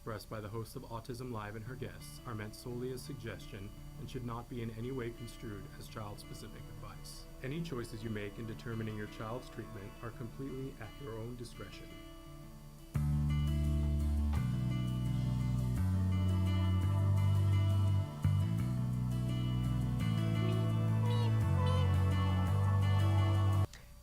expressed by the host of Autism Live and her guests are meant solely as suggestion and should not be in any way construed as child-specific advice. Any choices you make in determining your child's treatment are completely at your own discretion.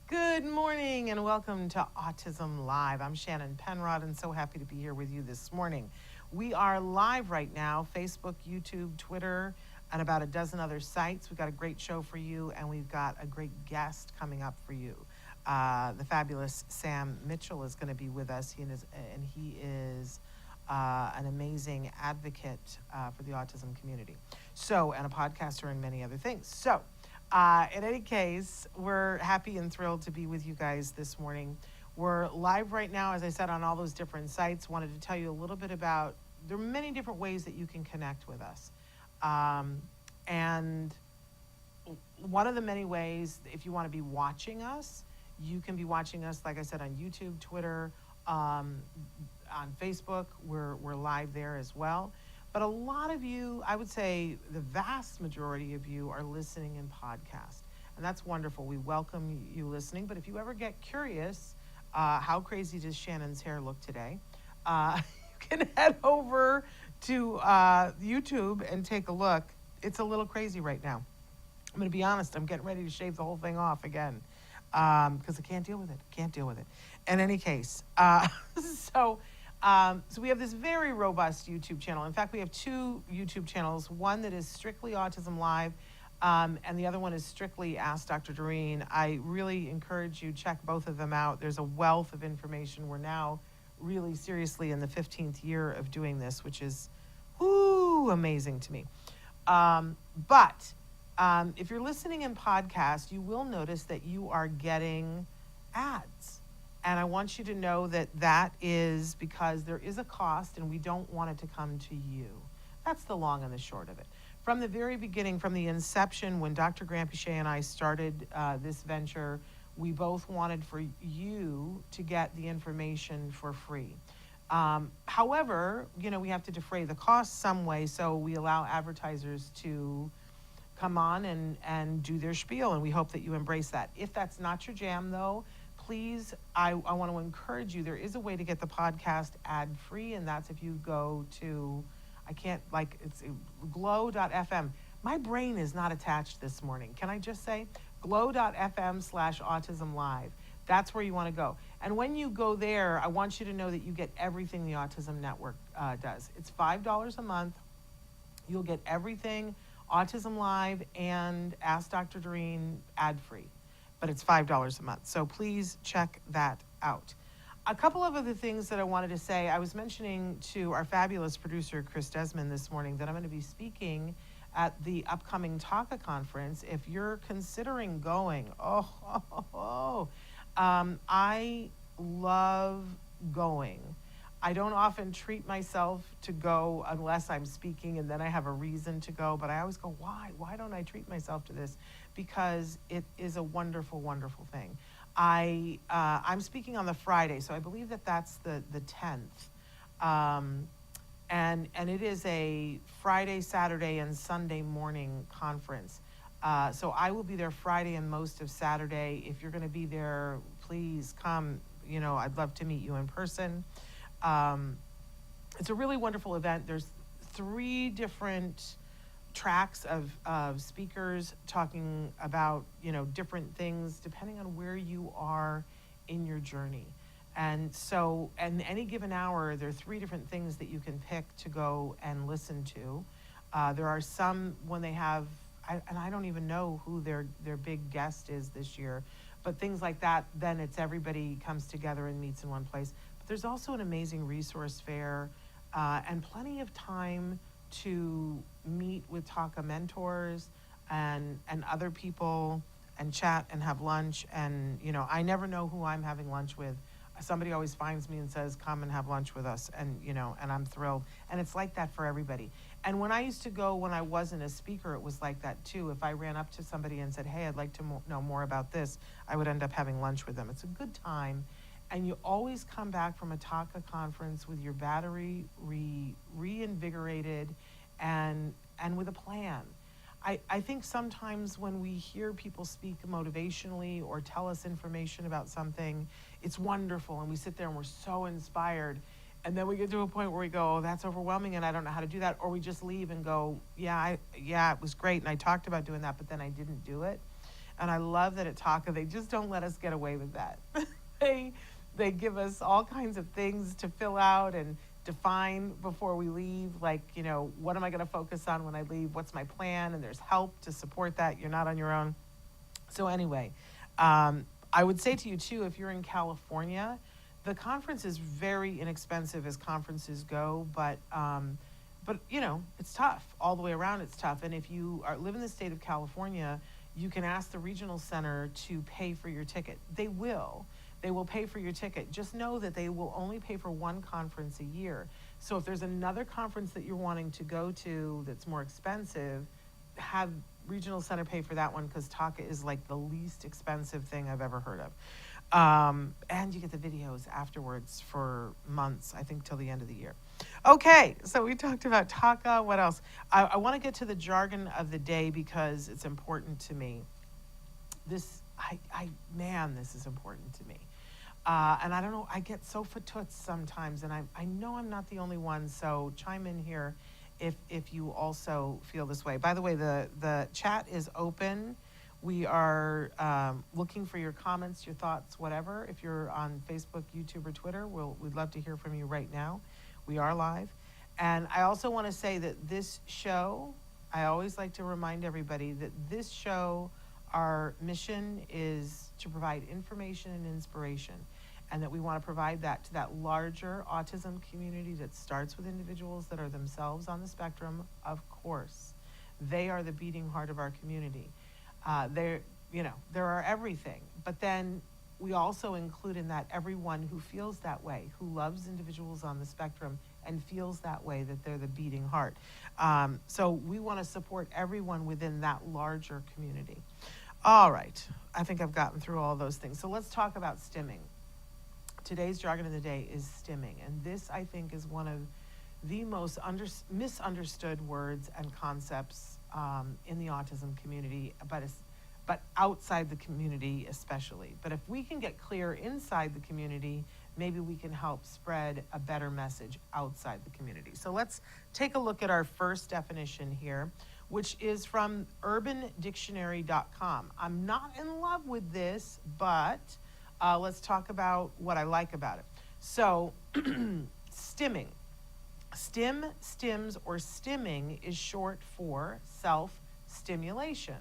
Good morning and welcome to Autism Live. I'm Shannon Penrod and so happy to be here with you this morning. We are live right now, Facebook, YouTube, Twitter, and about a dozen other sites. We've got a great show for you and we've got a great guest coming up for you. The fabulous Sam Mitchell is going to be with us. He is an amazing advocate for the autism community. And a podcaster and many other things. In any case, we're happy and thrilled to be with you guys this morning. We're live right now, as I said, on all those different sites. Wanted to tell you a little bit about, there are many different ways that you can connect with us. And one of the many ways, if you want to be watching us, you can be watching us, like I said, on YouTube, Twitter, on Facebook. We're live there as well. But a lot of you, I would say the vast majority of you are listening in podcast. And that's wonderful. We welcome you listening. But if you ever get curious, how crazy does Shannon's hair look today? You can head over to YouTube and take a look. It's a little crazy right now. I'm going to be honest. I'm getting ready to shave the whole thing off again because I can't deal with it. In any case, so we have this very robust YouTube channel. In fact, we have two YouTube channels, one that is strictly Autism Live, and the other one is strictly Ask Dr. Doreen. I really encourage you, check both of them out. There's a wealth of information. We're now really seriously in the 15th year of doing this, which is amazing to me. But if you're listening in podcast, you will notice that you are getting ads. And I want you to know that that is because there is a cost and we don't want it to come to you. That's the long and the short of it. From the very beginning, from the inception, when Dr. Granpeche and I started this venture, we both wanted for you to get the information for free. However, we have to defray the cost some way, so we allow advertisers to come on and do their spiel, and we hope that you embrace that. If that's not your jam, though, please, I want to encourage you, there is a way to get the podcast ad-free, and that's if you go to, it's glow.fm. My brain is not attached this morning. Can I just say? glow.fm/autism live. That's where you want to go. And when you go there, I want you to know that you get everything the Autism Network does. It's $5 a month. You'll get everything Autism Live and Ask Dr. Doreen ad-free. But it's $5 a month. So please check that out. A couple of other things that I wanted to say. I was mentioning to our fabulous producer, Chris Desmond, this morning that I'm going to be speaking at the upcoming TACA conference. If you're considering going, I love going. I don't often treat myself to go unless I'm speaking and then I have a reason to go, but I always go, why? Why don't I treat myself to this? Because it is a wonderful, wonderful thing. I'm speaking on the Friday, so I believe that that's the 10th. And it is a Friday, Saturday, and Sunday morning conference. So I will be there Friday and most of Saturday. If you're going to be there, please come. I'd love to meet you in person. It's a really wonderful event. There's 3 different tracks of speakers talking about, different things depending on where you are in your journey. And so, in any given hour, there are 3 different things that you can pick to go and listen to. There are some when they have, and I don't even know who their big guest is this year, but things like that, then it's everybody comes together and meets in one place. But there's also an amazing resource fair and plenty of time to meet with TACA mentors and other people and chat and have lunch. And, I never know who I'm having lunch with. Somebody always finds me and says, come and have lunch with us. And, and I'm thrilled. And it's like that for everybody. And when I used to go, when I wasn't a speaker, it was like that too. If I ran up to somebody and said, hey, I'd like to know more about this, I would end up having lunch with them. It's a good time. and you always come back from a TACA conference with your battery reinvigorated and with a plan. I think sometimes when we hear people speak motivationally or tell us information about something, it's wonderful and we sit there and we're so inspired. And then we get to a point where we go, oh, that's overwhelming and I don't know how to do that. Or we just leave and go, yeah, it was great. And I talked about doing that, but then I didn't do it. And I love that at TACA, they just don't let us get away with that. They give us all kinds of things to fill out and define before we leave, like, you know, what am I going to focus on when I leave? What's my plan? And there's help to support that. You're not on your own. So anyway, I would say to you too, if you're in California, the conference is very inexpensive as conferences go, but you know, it's tough all the way around. It's tough. And if you live in the state of California, you can ask the regional center to pay for your ticket. They will pay for your ticket. Just know that they will only pay for one conference a year. So if there's another conference that you're wanting to go to that's more expensive, have regional center pay for that one, because TACA is like the least expensive thing I've ever heard of. And you get the videos afterwards for months, I think till the end of the year. Okay, so we talked about TACA. What else? I want to get to the jargon of the day because it's important to me. This is important to me. And I don't know, I get so fatoots sometimes, and I know I'm not the only one, so chime in here if you also feel this way. By the way, the chat is open. We are looking for your comments, your thoughts, whatever. If you're on Facebook, YouTube, or Twitter, we'd love to hear from you right now. We are live. And I also want to say that this show, I always like to remind everybody that this show, our mission is to provide information and inspiration, and that we want to provide that to that larger autism community that starts with individuals that are themselves on the spectrum. Of course, they are the beating heart of our community. There are everything, but then we also include in that everyone who feels that way, who loves individuals on the spectrum and feels that way, that they're the beating heart. So we want to support everyone within that larger community. All right, I think I've gotten through all those things. So let's talk about stimming. Today's jargon of the day is stimming, and this, I think, is one of the most misunderstood words and concepts in the autism community, but outside the community especially. But if we can get clear inside the community, maybe we can help spread a better message outside the community. So let's take a look at our first definition here, which is from urbandictionary.com. I'm not in love with this, but let's talk about what I like about it. So, stimming. Stim, stims, or stimming is short for self-stimulation.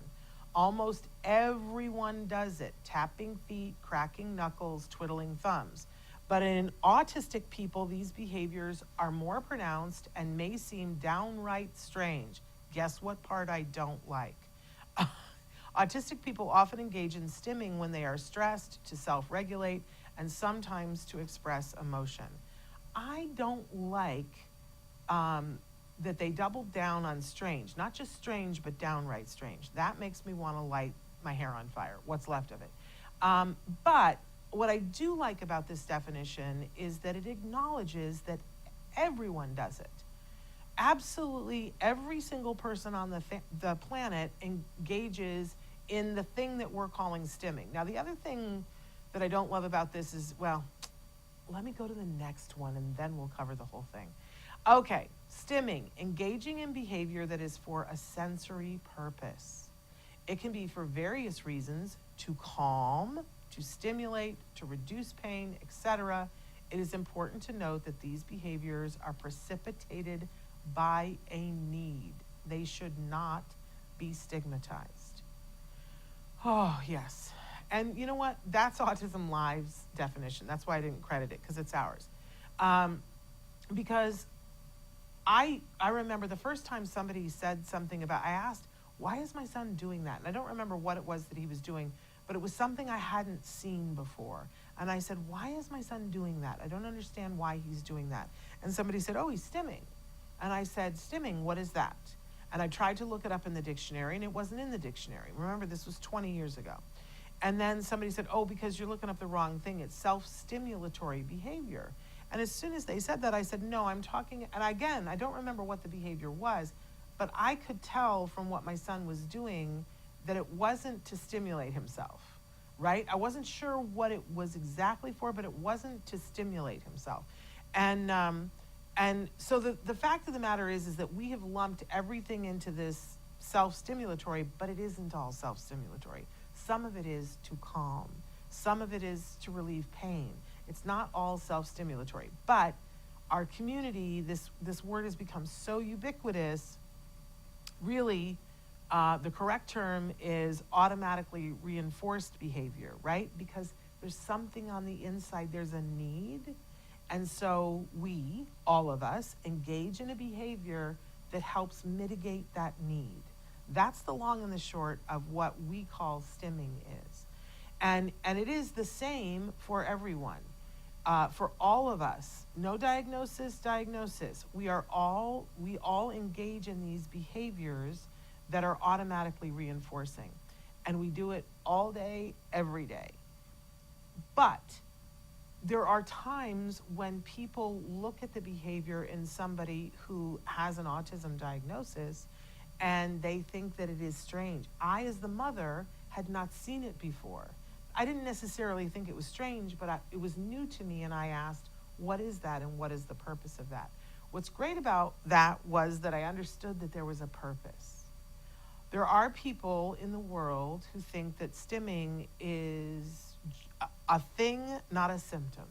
Almost everyone does it, tapping feet, cracking knuckles, twiddling thumbs. But in autistic people, these behaviors are more pronounced and may seem downright strange. Guess what part I don't like? Autistic people often engage in stimming when they are stressed, to self-regulate, and sometimes to express emotion. I don't like that they doubled down on strange. Not just strange, but downright strange. That makes me want to light my hair on fire, what's left of it. But what I do like about this definition is that it acknowledges that everyone does it. Absolutely every single person on the planet engages in the thing that we're calling stimming. Now, the other thing that I don't love about this is, well, let me go to the next one and then we'll cover the whole thing. Okay, stimming, engaging in behavior that is for a sensory purpose. It can be for various reasons: to calm, to stimulate, to reduce pain, etc. It is important to note that these behaviors are precipitated by a need. They should not be stigmatized. Oh, yes. And you know what? That's Autism Live's definition. That's why I didn't credit it, because it's ours. Because I remember the first time somebody said something about, I asked, why is my son doing that? And I don't remember what it was that he was doing, but it was something I hadn't seen before. And I said, why is my son doing that? I don't understand why he's doing that. And somebody said, oh, he's stimming. And I said, stimming, what is that? And I tried to look it up in the dictionary, and it wasn't in the dictionary. Remember, this was 20 years ago. And then somebody said, oh, because you're looking up the wrong thing. It's self-stimulatory behavior. And as soon as they said that, I said, no, I'm talking, and again, I don't remember what the behavior was, but I could tell from what my son was doing that it wasn't to stimulate himself, right? I wasn't sure what it was exactly for, but it wasn't to stimulate himself. And so the fact of the matter is that we have lumped everything into this self-stimulatory, but it isn't all self-stimulatory. Some of it is to calm. Some of it is to relieve pain. It's not all self-stimulatory. But our community, this word has become so ubiquitous, really, the correct term is automatically reinforced behavior, right? Because there's something on the inside, there's a need. And so we, all of us, engage in a behavior that helps mitigate that need. That's the long and the short of what we call stimming is. And it is the same for everyone. For all of us, no diagnosis. We all engage in these behaviors that are automatically reinforcing. And we do it all day, every day. But there are times when people look at the behavior in somebody who has an autism diagnosis and they think that it is strange. I, as the mother, had not seen it before. I didn't necessarily think it was strange, but it was new to me, and I asked, what is that and what is the purpose of that? What's great about that was that I understood that there was a purpose. There are people in the world who think that stimming is a thing, not a symptom,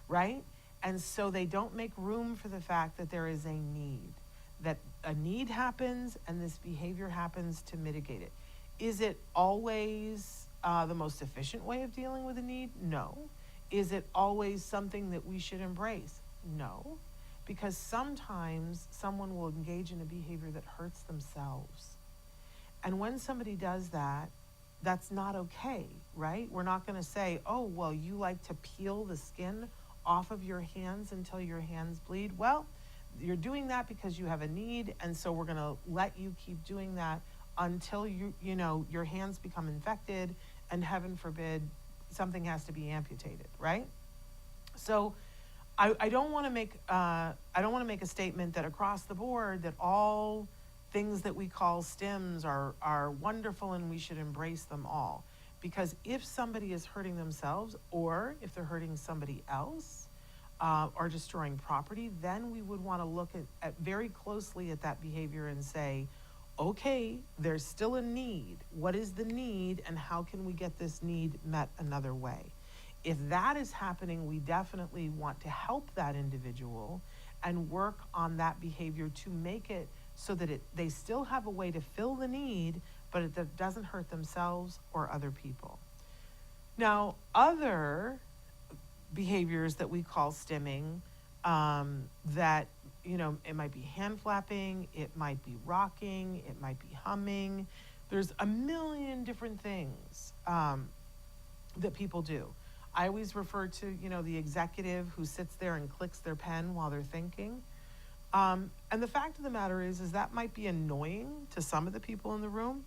right? And so they don't make room for the fact that there is a need, that a need happens and this behavior happens to mitigate it. Is it always the most efficient way of dealing with a need? No. Is it always something that we should embrace? No. Because sometimes someone will engage in a behavior that hurts themselves. And when somebody does that, that's not okay, right? We're not going to say, oh, well, you like to peel the skin off of your hands until your hands bleed. Well, you're doing that because you have a need, and so we're going to let you keep doing that until your hands become infected, and heaven forbid, something has to be amputated, right? So I don't want to make a statement that across the board that all things that we call stims are wonderful and we should embrace them all. Because if somebody is hurting themselves, or if they're hurting somebody else, or destroying property, then we would want to look at very closely at that behavior and say, okay, there's still a need. What is the need, and how can we get this need met another way? If that is happening, we definitely want to help that individual and work on that behavior to make it so that they still have a way to fill the need, but it doesn't hurt themselves or other people. Now, other behaviors that we call stimming, that, it might be hand flapping, it might be rocking, it might be humming. There's a million different things that people do. I always refer to, the executive who sits there and clicks their pen while they're thinking. And the fact of the matter is that might be annoying to some of the people in the room,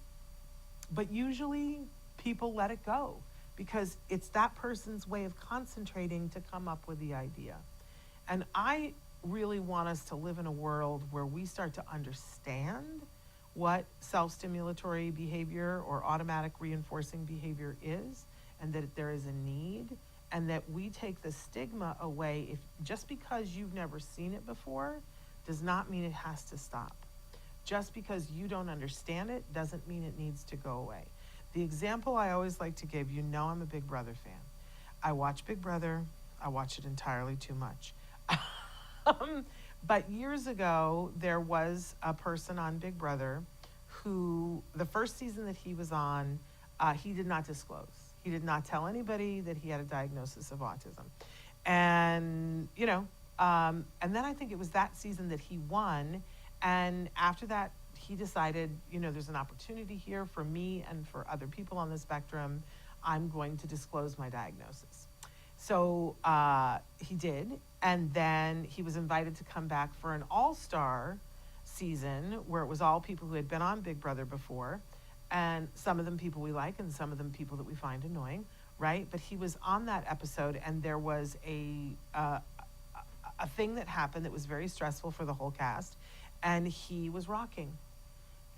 but usually people let it go because it's that person's way of concentrating to come up with the idea. And I really want us to live in a world where we start to understand what self-stimulatory behavior or automatic reinforcing behavior is, and that there is a need, and that we take the stigma away. If just because you've never seen it before does not mean it has to stop. Just because you don't understand it doesn't mean it needs to go away. The example I always like to give, I'm a Big Brother fan. I watch Big Brother. I watch it entirely too much. But years ago, there was a person on Big Brother who, the first season that he was on, he did not disclose. He did not tell anybody that he had a diagnosis of autism. And, and then I think it was that season that he won. And after that, he decided, there's an opportunity here for me and for other people on the spectrum. I'm going to disclose my diagnosis. So he did. And then he was invited to come back for an all-star season where it was all people who had been on Big Brother before. And some of them people we like, and some of them people that we find annoying, right? But he was on that episode, and there was a thing that happened that was very stressful for the whole cast, and he was rocking.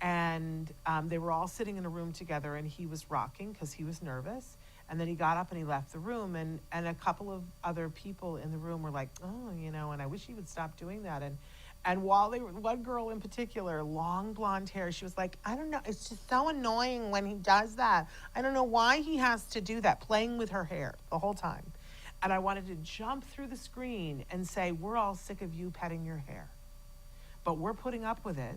And they were all sitting in a room together, and he was rocking because he was nervous. And then he got up and he left the room, and a couple of other people in the room were like, oh, and I wish he would stop doing that. And while they were, one girl in particular, long blonde hair, she was like, I don't know, it's just so annoying when he does that. I don't know why he has to do that, playing with her hair the whole time. And I wanted to jump through the screen and say, we're all sick of you petting your hair, but we're putting up with it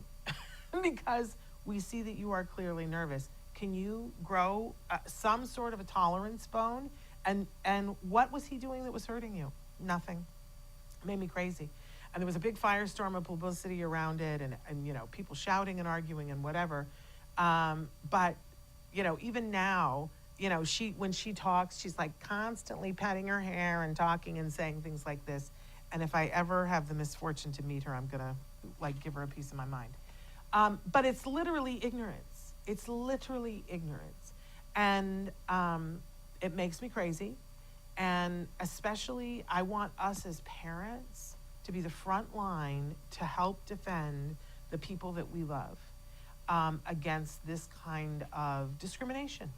because we see that you are clearly nervous. Can you grow some sort of a tolerance bone? And what was he doing that was hurting you? Nothing. It made me crazy. And there was a big firestorm of publicity around it, and people shouting and arguing and whatever. But even now, when she talks, she's like constantly patting her hair and talking and saying things like this. And if I ever have the misfortune to meet her, I'm gonna give her a piece of my mind. But it's literally ignorance. It's literally ignorance. And it makes me crazy. And especially, I want us as parents to be the front line to help defend the people that we love against this kind of discrimination.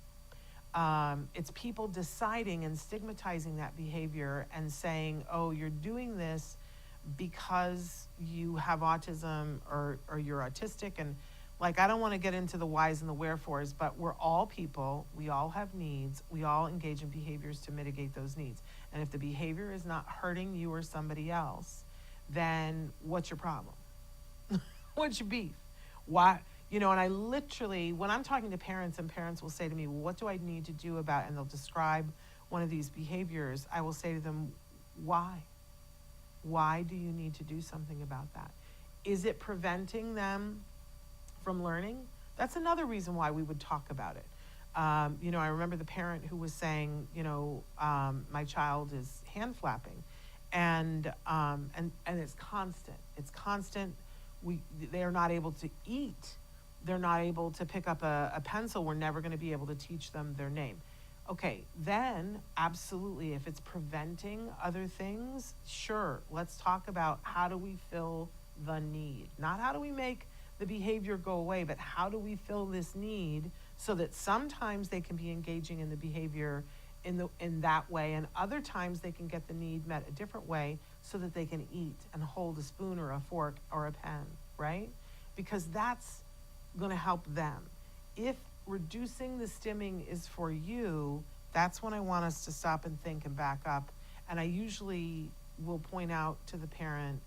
It's people deciding and stigmatizing that behavior and saying, oh, you're doing this because you have autism or you're autistic. And I don't want to get into the whys and the wherefores, but we're all people. We all have needs. We all engage in behaviors to mitigate those needs. And if the behavior is not hurting you or somebody else, then what's your problem? What's your beef? Why? And I literally, when I'm talking to parents and parents will say to me, well, what do I need to do about, and they'll describe one of these behaviors, I will say to them, why? Why do you need to do something about that? Is it preventing them from learning? That's another reason why we would talk about it. I remember the parent who was saying, my child is hand flapping. And it's constant. It's constant. They are not able to eat. They're not able to pick up a pencil. We're never going to be able to teach them their name. Okay, then absolutely, if it's preventing other things, sure, let's talk about how do we fill the need. Not how do we make the behavior go away, but how do we fill this need so that sometimes they can be engaging in the behavior in that way, and other times they can get the need met a different way so that they can eat and hold a spoon or a fork or a pen, right? Because that's going to help them. If reducing the stimming is for you, that's when I want us to stop and think and back up. And I usually will point out to the parent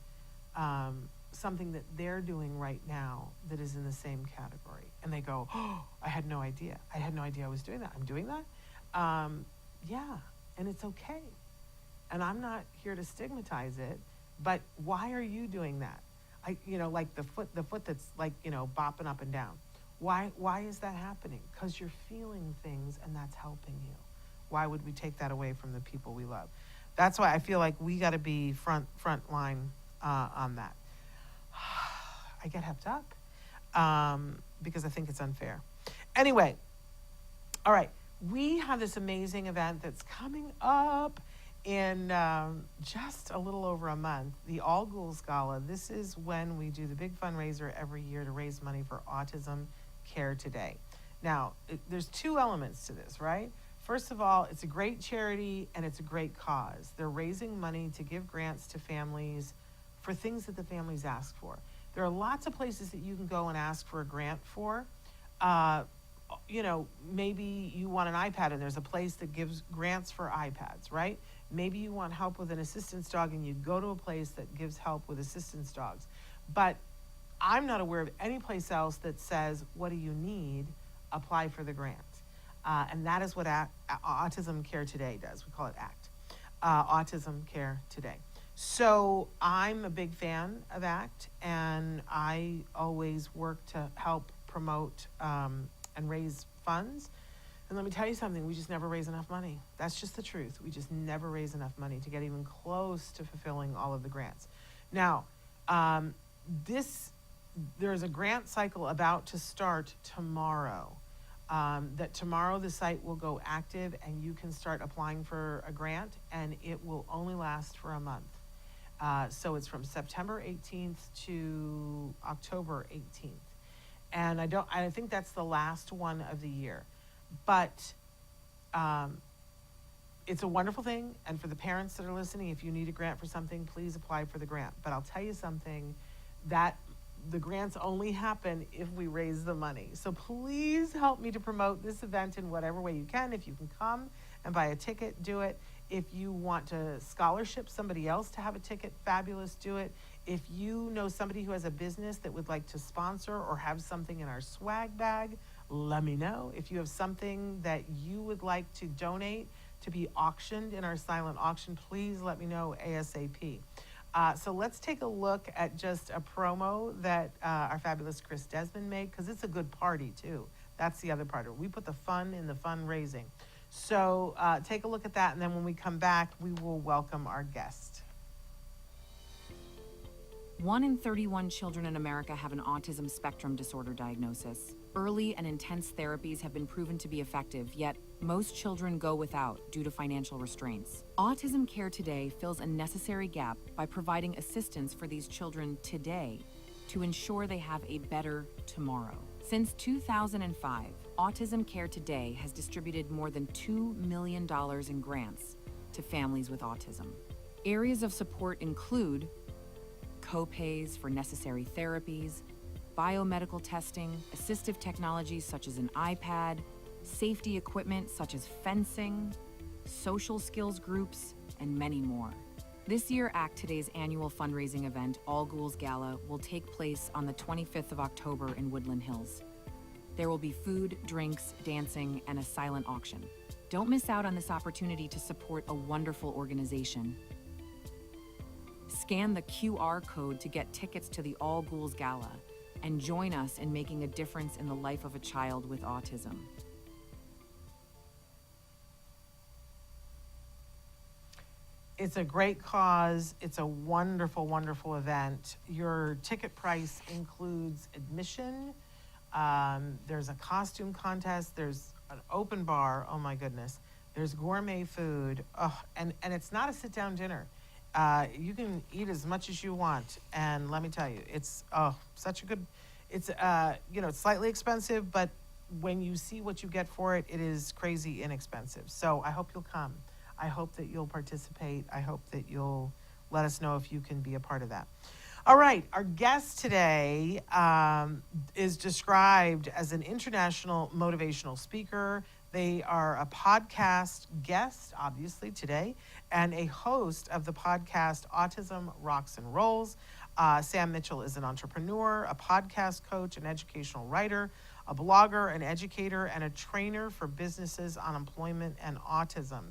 something that they're doing right now that is in the same category. And they go, oh, I had no idea. I had no idea I was doing that. I'm doing that? Yeah, and it's okay. And I'm not here to stigmatize it, but why are you doing that? Like the foot that's bopping up and down. Why is that happening? Because you're feeling things and that's helping you. Why would we take that away from the people we love? That's why I feel like we got to be front line on that. I get hepped up because I think it's unfair. Anyway, all right. We have this amazing event that's coming up in just a little over a month, the All Ghouls Gala. This is when we do the big fundraiser every year to raise money for Autism Care Today. Now, there's two elements to this, right? First of all, it's a great charity and it's a great cause. They're raising money to give grants to families for things that the families ask for. There are lots of places that you can go and ask for a grant for. Maybe you want an iPad and there's a place that gives grants for iPads, right? Maybe you want help with an assistance dog and you go to a place that gives help with assistance dogs. But I'm not aware of any place else that says, what do you need? Apply for the grant. And that is what Autism Care Today does. We call it ACT, Autism Care Today. So I'm a big fan of ACT, and I always work to help promote and raise funds. And let me tell you something, we just never raise enough money. That's just the truth. We just never raise enough money to get even close to fulfilling all of the grants. Now, there's a grant cycle about to start tomorrow. that tomorrow the site will go active and you can start applying for a grant, and it will only last for a month. So it's from September 18th to October 18th. And I think that's the last one of the year. But it's a wonderful thing. And for the parents that are listening, if you need a grant for something, please apply for the grant. But I'll tell you something, that the grants only happen if we raise the money. So please help me to promote this event in whatever way you can. If you can come and buy a ticket, do it. If you want to scholarship somebody else to have a ticket, fabulous, do it. If you know somebody who has a business that would like to sponsor or have something in our swag bag, let me know. If you have something that you would like to donate to be auctioned in our silent auction, please let me know ASAP. So let's take a look at just a promo that our fabulous Chris Desmond made, because it's a good party too. That's the other part of it. We put the fun in the fundraising. So take a look at that, and then when we come back, we will welcome our guest. 1 in 31 children in America have an autism spectrum disorder diagnosis. Early and intense therapies have been proven to be effective, yet most children go without due to financial restraints. Autism Care Today fills a necessary gap by providing assistance for these children today to ensure they have a better tomorrow. Since 2005, Autism Care Today has distributed more than $2 million in grants to families with autism. Areas of support include co-pays for necessary therapies, biomedical testing, assistive technologies such as an iPad, safety equipment such as fencing, social skills groups, and many more. This year, ACT Today's annual fundraising event, All Ghouls Gala, will take place on the 25th of October in Woodland Hills. There will be food, drinks, dancing, and a silent auction. Don't miss out on this opportunity to support a wonderful organization. Scan the QR code to get tickets to the All Ghouls Gala and join us in making a difference in the life of a child with autism. It's a great cause. It's a wonderful, wonderful event. Your ticket price includes admission. There's a costume contest. There's an open bar. Oh my goodness. There's gourmet food. Oh, and it's not a sit-down dinner. You can eat as much as you want. And let me tell you, it's such a good, it's, it's slightly expensive, but when you see what you get for it, it is crazy inexpensive. So I hope you'll come. I hope that you'll participate. I hope that you'll let us know if you can be a part of that. All right, our guest today is described as an international motivational speaker. They are a podcast guest, obviously, today, and a host of the podcast Autism Rocks and Rolls. Sam Mitchell is an entrepreneur, a podcast coach, an educational writer, a blogger, an educator, and a trainer for businesses on employment and autism.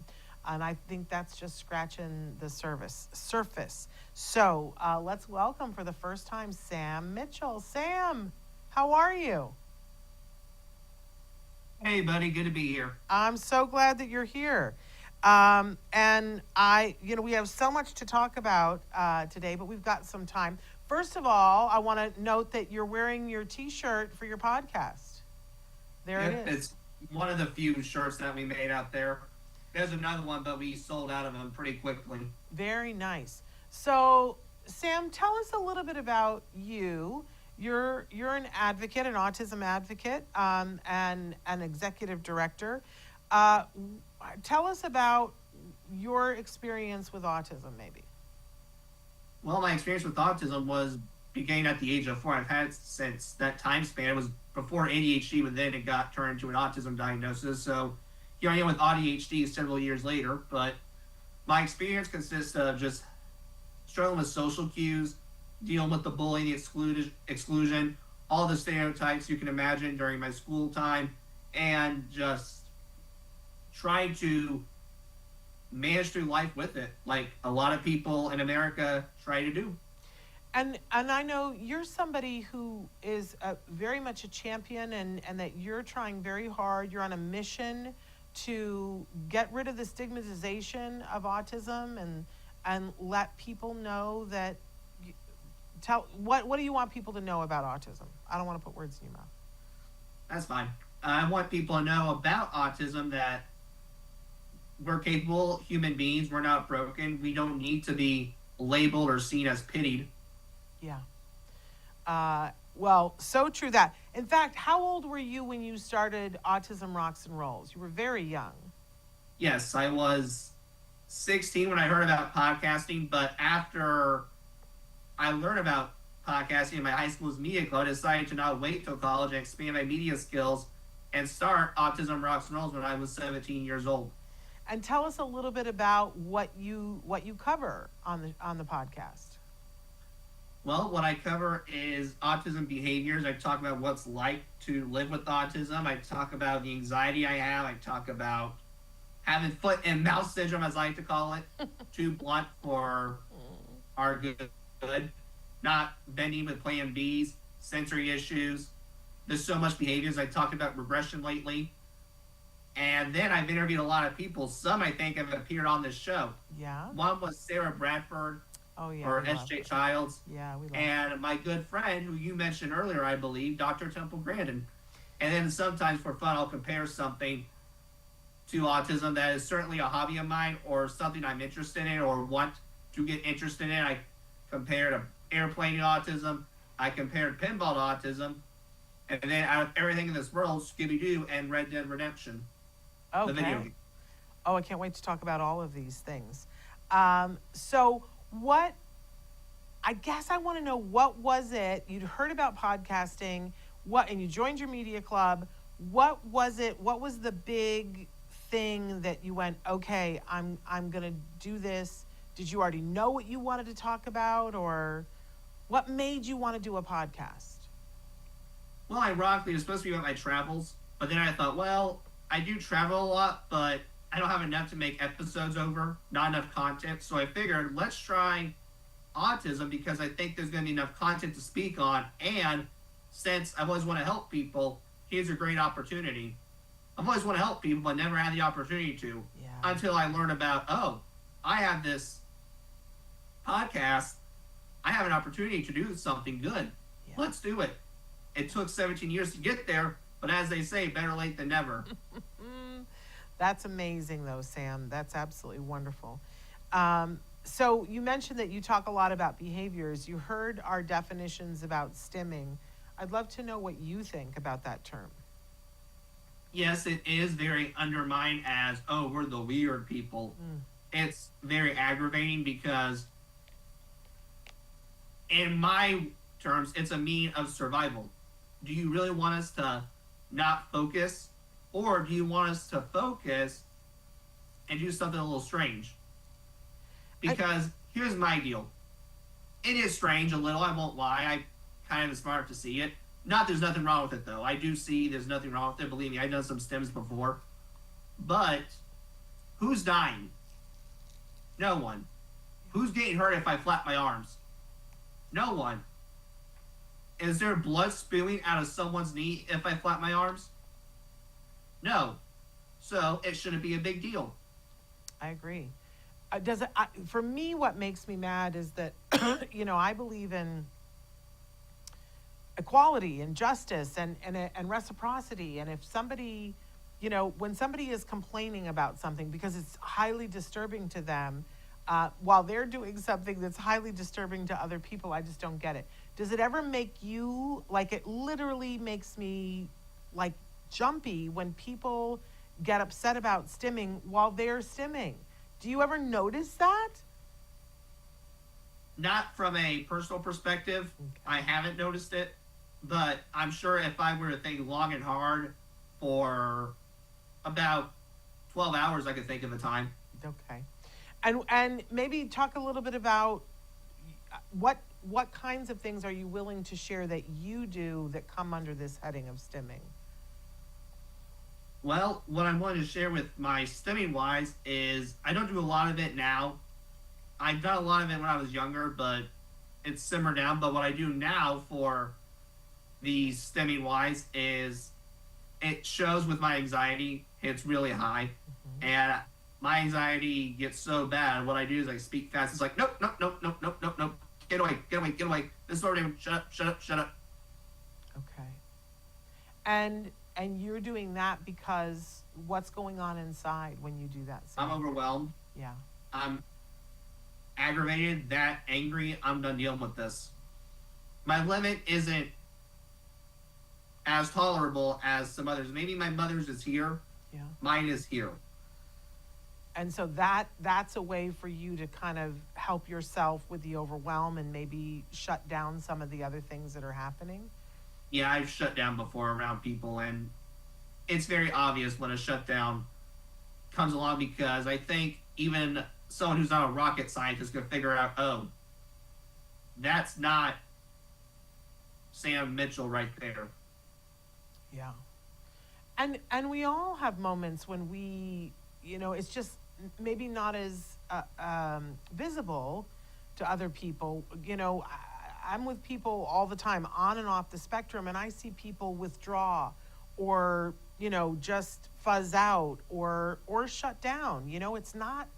And I think that's just scratching the surface. So let's welcome for the first time Sam Mitchell. Sam, how are you? Hey, buddy, good to be here. I'm so glad that you're here. And we have so much to talk about today, but we've got some time. First of all, I want to note that you're wearing your T-shirt for your podcast. There it is. It's one of the few shirts that we made out there. There's another one, but we sold out of them pretty quickly. Very nice. So, Sam, tell us a little bit about you. You're an advocate, an autism advocate, and an executive director. Tell us about your experience with autism, maybe. Well, my experience with autism began at the age of 4. I've had it since that time span. It was before ADHD, but then it got turned into an autism diagnosis. So here I am with ADHD several years later. But my experience consists of just struggling with social cues, dealing with the bullying, the exclusion, all the stereotypes you can imagine during my school time, and just trying to manage through life with it, like a lot of people in America try to do. And I know you're somebody who is very much a champion, and that you're trying very hard. You're on a mission to get rid of the stigmatization of autism and let people know that. What do you want people to know about autism? I don't want to put words in your mouth. That's fine. I want people to know about autism, that we're capable human beings. We're not broken. We don't need to be labeled or seen as pitied. Yeah. Well, so true that. In fact, how old were you when you started Autism Rocks and Rolls? You were very young. Yes, I was 16 when I heard about podcasting, but after I learned about podcasting in my high school's media club, I decided to not wait till college and expand my media skills and start Autism Rocks and Rolls when I was 17 years old. And tell us a little bit about what you cover on the podcast. Well, what I cover is autism behaviors. I talk about what's like to live with autism. I talk about the anxiety I have. I talk about having foot and mouth syndrome, as I like to call it, too blunt for our good, not bending with plan Bs, sensory issues. There's so much behaviors. I talked about regression lately. And then I've interviewed a lot of people. Some I think have appeared on this show. Yeah. One was Sarah Bradford, Oh yeah. or we love S.J. her. Childs. Yeah, we love her. And my good friend, who you mentioned earlier, I believe, Dr. Temple Grandin. And then sometimes for fun, I'll compare something to autism that is certainly a hobby of mine or something I'm interested in or want to get interested in. I compared airplane autism. I compared pinball to autism. And then out of everything in this world, Scooby-Doo and Red Dead Redemption. The video Okay. game. Oh, I can't wait to talk about all of these things. So what, I guess I want to know, what was it, you'd heard about podcasting, and you joined your media club. What was it, what was the big thing that you went, okay, I'm going to do this? Did you already know what you wanted to talk about, or what made you want to do a podcast? Well, ironically, it was supposed to be about my travels, but then I thought, well, I do travel a lot, but I don't have enough to make episodes over, not enough content. So I figured, let's try autism, because I think there's going to be enough content to speak on. And since I've always want to help people, here's a great opportunity. I've always want to help people, but never had the opportunity to, until I learned about, oh, I have this podcast. I have an opportunity to do something good. Yeah. Let's do it. It took 17 years to get there, but as they say, better late than never. That's amazing, though, Sam. That's absolutely wonderful. So you mentioned that you talk a lot about behaviors. You heard our definitions about stimming. I'd love to know what you think about that term. Yes, it is very undermined as, oh, we're the weird people. It's very aggravating because, in my terms, it's a mean of survival. Do you really want us to not focus, or do you want us to focus and do something a little strange? Because here's my deal. It is strange a little, I won't lie. I kind of am smart to see it. Not there's nothing wrong with it, though. I do see there's nothing wrong with it. Believe me, I've done some stims before. But who's dying? No one. Who's getting hurt if I flap my arms? No one. Is there blood spewing out of someone's knee if I flap my arms? No. So it shouldn't be a big deal. I agree. For me, what makes me mad is that, I believe in equality and justice and reciprocity. And if somebody, when somebody is complaining about something because it's highly disturbing to them, while they're doing something that's highly disturbing to other people, I just don't get it. Does it ever make you, it literally makes me, jumpy when people get upset about stimming while they're stimming? Do you ever notice that? Not from a personal perspective. Okay. I haven't noticed it. But I'm sure if I were to think long and hard for about 12 hours, I could think of a time. Okay. And maybe talk a little bit about what kinds of things are you willing to share that you do that come under this heading of stimming? Well, what I wanted to share with my stimming wise is I don't do a lot of it now. I've done a lot of it when I was younger, but it's simmered down. But what I do now for the stimming wise is it shows with my anxiety. It's really high. And my anxiety gets so bad. What I do is I speak fast. It's like, nope. Get away. This is already, shut up. Okay. And And you're doing that because what's going on inside when you do that? I'm Sam? overwhelmed. Yeah. I'm aggravated, that angry. I'm done dealing with this. My limit isn't as tolerable as some others. Maybe my mother's is here. Yeah. Mine is here. And so that's a way for you to kind of help yourself with the overwhelm and maybe shut down some of the other things that are happening. Yeah, I've shut down before around people, and it's very obvious when a shutdown comes along, because I think even someone who's not a rocket scientist could figure out, oh, that's not Sam Mitchell right there. Yeah. And we all have moments when we, it's just maybe not as visible to other people. I'm with people all the time on and off the spectrum, and I see people withdraw or, just fuzz out or shut down. It's not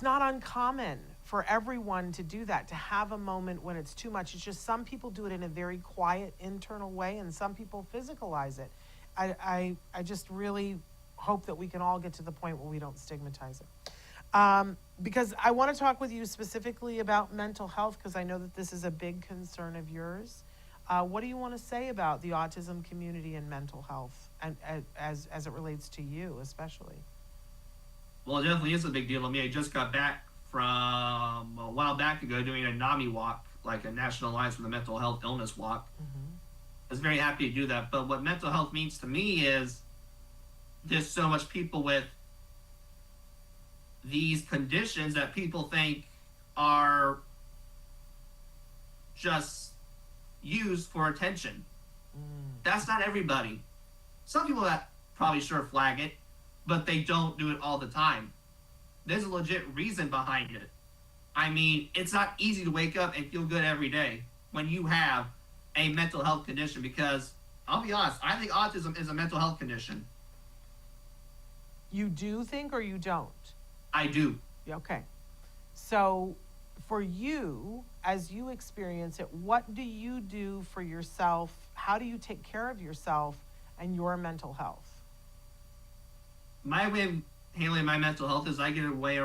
uncommon for everyone to do that, to have a moment when it's too much. It's just some people do it in a very quiet internal way, and some people physicalize it. I just really hope that we can all get to the point where we don't stigmatize it. Because I want to talk with you specifically about mental health, because I know that this is a big concern of yours. What do you want to say about the autism community and mental health, and as it relates to you especially? Well, it definitely is a big deal to me. I just got back from a while back ago doing a NAMI walk, like a National Alliance for the Mental Health Illness walk. Mm-hmm. I was very happy to do that. But what mental health means to me is there's so much people with these conditions that people think are just used for attention. That's not everybody. Some people that probably sure flag it, but they don't do it all the time. There's a legit reason behind it. I mean, it's not easy to wake up and feel good every day when you have a mental health condition, because I'll be honest, I think autism is a mental health condition. You do think, or you don't? I do. Yeah, okay. So for you, as you experience it, what do you do for yourself? How do you take care of yourself and your mental health? My way of handling my mental health is I get away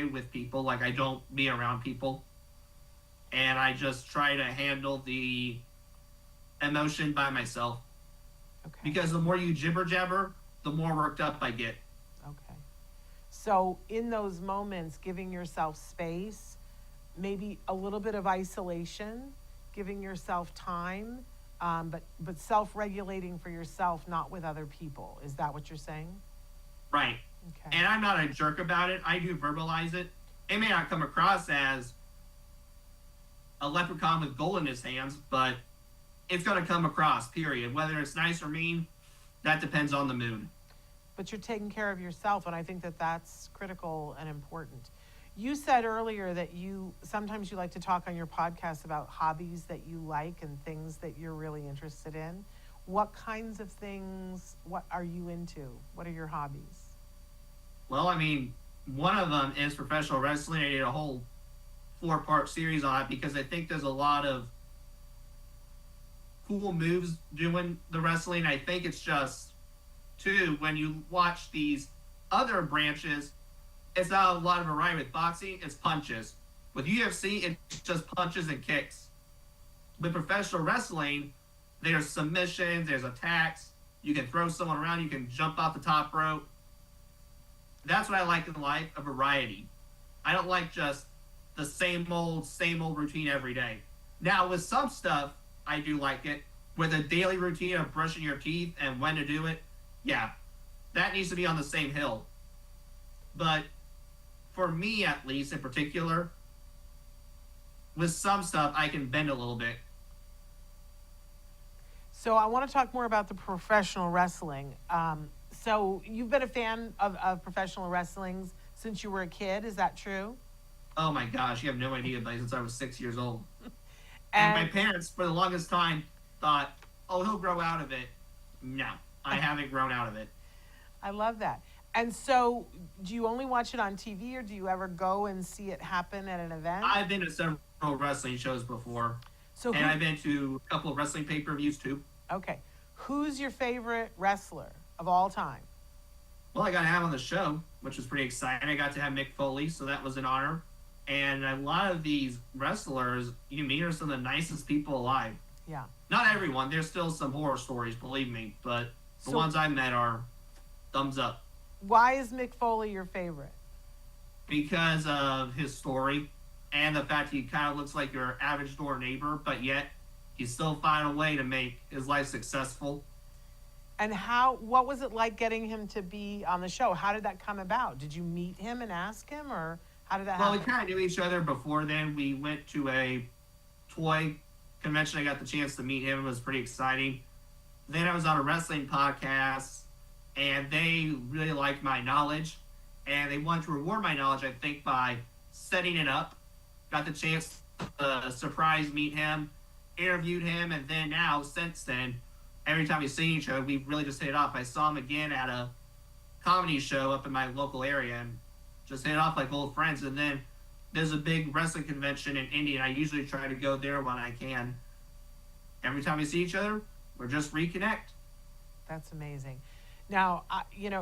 with people. Like, I don't be around people, and I just try to handle the emotion by myself. Okay. Because the more you jibber jabber, the more worked up I get. Okay. So in those moments, giving yourself space, maybe a little bit of isolation, giving yourself time, but self-regulating for yourself, not with other people. Is that what you're saying? Right. Okay. And I'm not a jerk about it. I do verbalize it. It may not come across as a leprechaun with gold in his hands, but it's going to come across, period. Whether it's nice or mean, that depends on the mood. But you're taking care of yourself, and I think that that's critical and important. You said earlier that sometimes you like to talk on your podcast about hobbies that you like and things that you're really interested in. What kinds of things, what are you into? What are your hobbies? Well, I mean, one of them is professional wrestling. I did a whole 4-part series on it because I think there's a lot of cool moves doing the wrestling. I think it's just, too, when you watch these other branches, it's not a lot of variety. With boxing, it's punches. With UFC, it's just punches and kicks. With professional wrestling, there's submissions, there's attacks. You can throw someone around, you can jump off the top rope. That's what I like in life, a variety. I don't like just the same old routine every day. Now, with some stuff, I do like it. With a daily routine of brushing your teeth and when to do it, yeah, that needs to be on the same hill. But for me, at least, in particular, with some stuff, I can bend a little bit. So I want to talk more about the professional wrestling. So you've been a fan of professional wrestling since you were a kid, is that true? Oh my gosh, you have no idea, but since I was 6 years old. And my parents, for the longest time, thought, oh, he'll grow out of it. No, I haven't grown out of it. I love that. And so do you only watch it on TV, or do you ever go and see it happen at an event? I've been to several wrestling shows before. And I've been to a couple of wrestling pay-per-views too. Okay. Who's your favorite wrestler of all time? Well, I got to have on the show, which was pretty exciting. I got to have Mick Foley, so that was an honor. And a lot of these wrestlers you meet are some of the nicest people alive. Yeah. Not everyone. There's still some horror stories, believe me. But the ones I met are thumbs up. Why is Mick Foley your favorite? Because of his story and the fact he kind of looks like your average door neighbor, but yet he still find a way to make his life successful. And what was it like getting him to be on the show? How did that come about? Did you meet him and ask him, or how did that happen? Well, we kind of knew each other before then. We went to a toy convention. I got the chance to meet him. It was pretty exciting. Then I was on a wrestling podcast, and they really liked my knowledge, and they wanted to reward my knowledge, I think, by setting it up. Got the chance to surprise meet him, interviewed him, and then now, since then, every time we see each other, we really just hit it off. I saw him again at a comedy show up in my local area and just hit it off like old friends. And then there's a big wrestling convention in Indy, and I usually try to go there when I can. Every time we see each other, we're just reconnect. That's amazing. Now,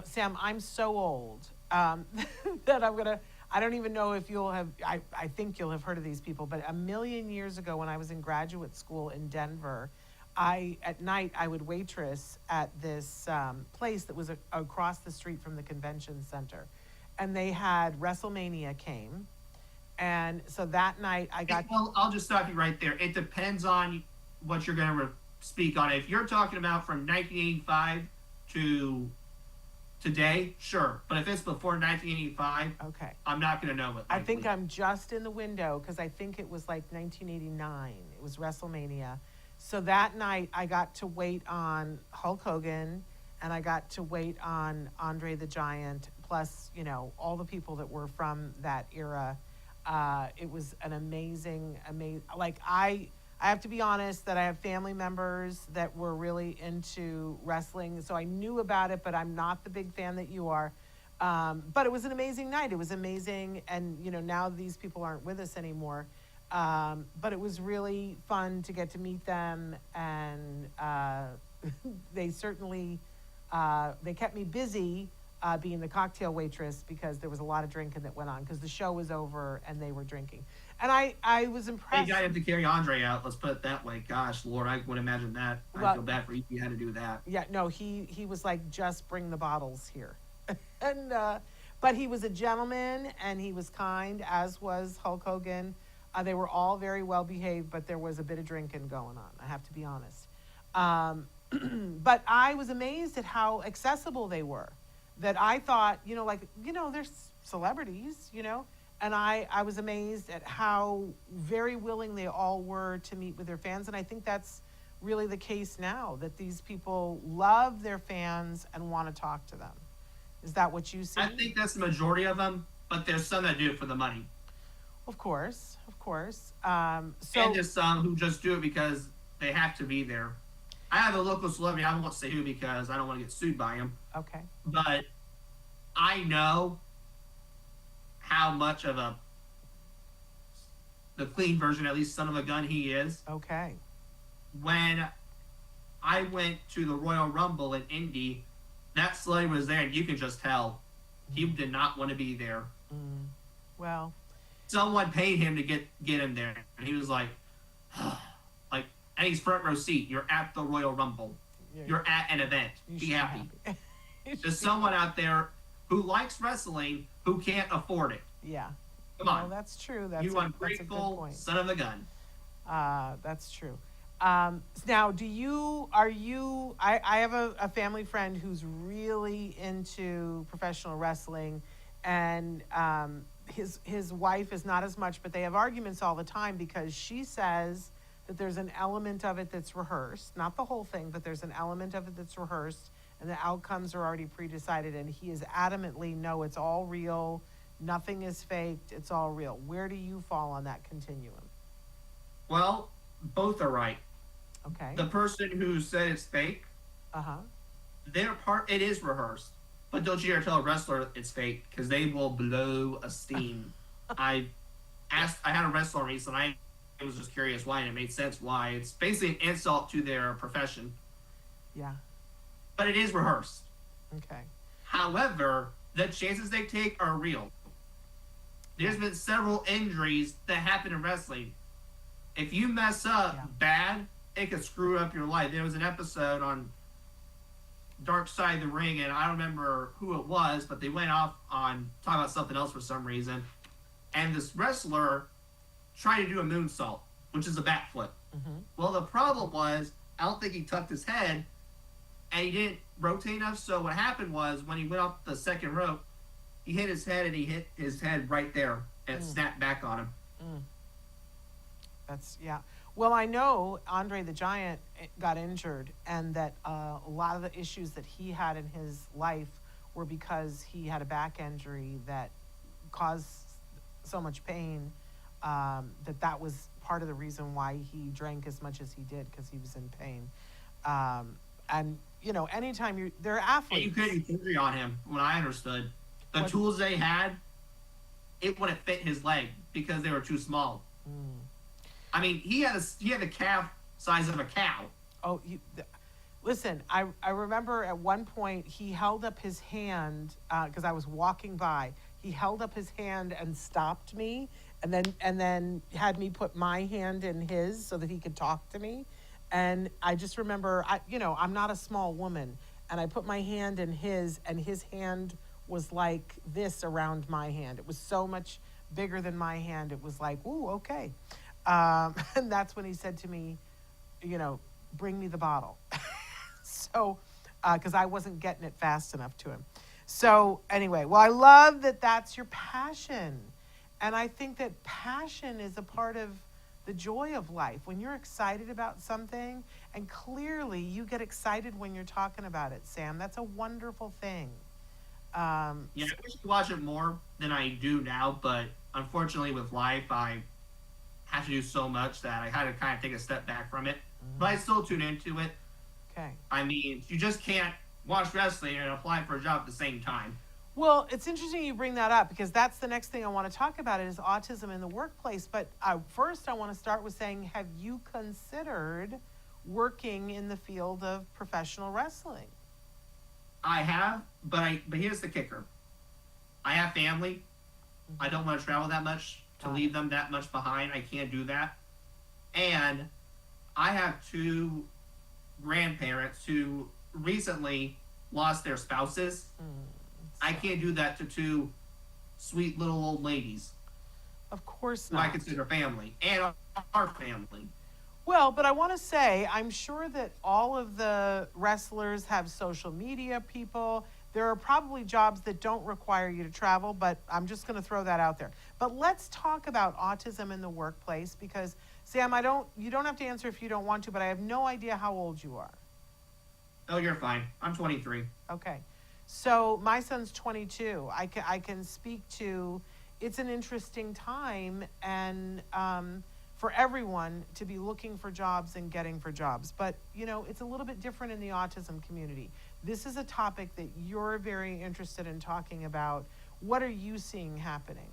Sam, I'm so old that I don't even know if you'll have, I think you'll have heard of these people, but a million years ago when I was in graduate school in Denver, at night I would waitress at this place that was across the street from the convention center. And they had WrestleMania came. And so that night I got... Well, I'll just stop you right there. It depends on what you're going to speak on. If you're talking about from 1985 to today, sure. But if it's before 1985, okay, I'm not going to know it. I think I'm just in the window because I think it was like 1989. It was WrestleMania. So that night I got to wait on Hulk Hogan and I got to wait on Andre the Giant, plus, all the people that were from that era. It was an amazing, like I have to be honest that I have family members that were really into wrestling. So I knew about it, but I'm not the big fan that you are. But it was an amazing night. It was amazing. And, now these people aren't with us anymore. But it was really fun to get to meet them. And they certainly, they kept me busy being the cocktail waitress because there was a lot of drinking that went on because the show was over and they were drinking. And I was impressed. Hey, you have to carry Andre out. Let's put it that way. Gosh, Lord, I would imagine that. Well, I feel bad for you if you had to do that. Yeah, no, he was like, just bring the bottles here. And but he was a gentleman and he was kind, as was Hulk Hogan. They were all very well behaved, but there was a bit of drinking going on, I have to be honest. But I was amazed at how accessible they were. That I thought, they're celebrities, and I was amazed at how very willing they all were to meet with their fans. And I think that's really the case now, that these people love their fans and want to talk to them. Is that what you see? I think that's the majority of them, but there's some that do it for the money. Of course. And there's some who just do it because they have to be there. I have a local celebrity, I won't say who because I don't want to get sued by him. Okay. But I know how much of the clean version, at least son of a gun he is. Okay. When I went to the Royal Rumble in Indy, that celebrity was there, and you can just tell he did not want to be there. Well, someone paid him to get him there, and he was like, and he's front row seat. You're at the Royal Rumble. You're at an event. Be happy. There's someone out there who likes wrestling who can't afford it. Yeah. Come on. Well, that's true. That's you ungrateful son of a gun. That's true. Now, I have a family friend who's really into professional wrestling, and his wife is not as much, but they have arguments all the time because she says that there's an element of it that's rehearsed, not the whole thing, but there's an element of it that's rehearsed, and the outcomes are already pre-decided, and he is adamantly, no, it's all real, nothing is faked, it's all real. Where do you fall on that continuum? Well, both are right. Okay. The person who said it's fake, it is rehearsed. But don't you dare tell a wrestler it's fake, because they will blow a steam. I had a wrestler recently, I was just curious why, and it made sense why. It's basically an insult to their profession. Yeah. but it is rehearsed. Okay. However, the chances they take are real. There's been several injuries that happen in wrestling. If you mess up bad, it could screw up your life. There was an episode on Dark Side of the Ring, and I don't remember who it was, but they went off on talking about something else for some reason. And this wrestler tried to do a moonsault, which is a backflip. Mm-hmm. Well, the problem was, I don't think he tucked his head, and he didn't rotate enough. So what happened was, when he went off the second rope, he hit his head, and he hit his head right there, and it snapped back on him. That's, yeah. Well, I know Andre the Giant got injured, and that a lot of the issues that he had in his life were because he had a back injury that caused so much pain, that was part of the reason why he drank as much as he did, because he was in pain. And, you know, anytime they're athletes. And you couldn't injury on him, when I understood. The tools they had, it wouldn't fit his leg because they were too small. I mean, he had the calf size of a cow. Oh, listen, I remember at one point he held up his hand, because I was walking by. He held up his hand and stopped me, and then had me put my hand in his so that he could talk to me. And I just remember, I'm not a small woman, and I put my hand in his, and his hand was like this around my hand. It was so much bigger than my hand. It was like, ooh, okay. And that's when he said to me, bring me the bottle. So, because I wasn't getting it fast enough to him. So anyway, well, I love that that's your passion. And I think that passion is a part of the joy of life. When you're excited about something, and clearly you get excited when you're talking about it, Sam, that's a wonderful thing. I wish to watch it more than I do now, but unfortunately with life, I have to do so much that I had to kind of take a step back from it. But I still tune into it. Okay. I mean, you just can't watch wrestling and apply for a job at the same time. Well, it's interesting you bring that up, because that's the next thing I want to talk about is autism in the workplace. But first I want to start with saying, have you considered working in the field of professional wrestling? I have, but here's the kicker. I have family. I don't want to travel that much to leave them that much behind. I can't do that. And I have 2 grandparents who recently lost their spouses. I can't do that to 2 sweet little old ladies. Of course who not. I consider family, and our family. Well, but I want to say, I'm sure that all of the wrestlers have social media people. There are probably jobs that don't require you to travel, but I'm just going to throw that out there. But let's talk about autism in the workplace, because Sam, you don't have to answer if you don't want to, but I have no idea how old you are. Oh, you're fine. I'm 23. Okay. So my son's 22. I can speak to, it's an interesting time, and for everyone to be looking for jobs and getting for jobs. But, it's a little bit different in the autism community. This is a topic that you're very interested in talking about. What are you seeing happening?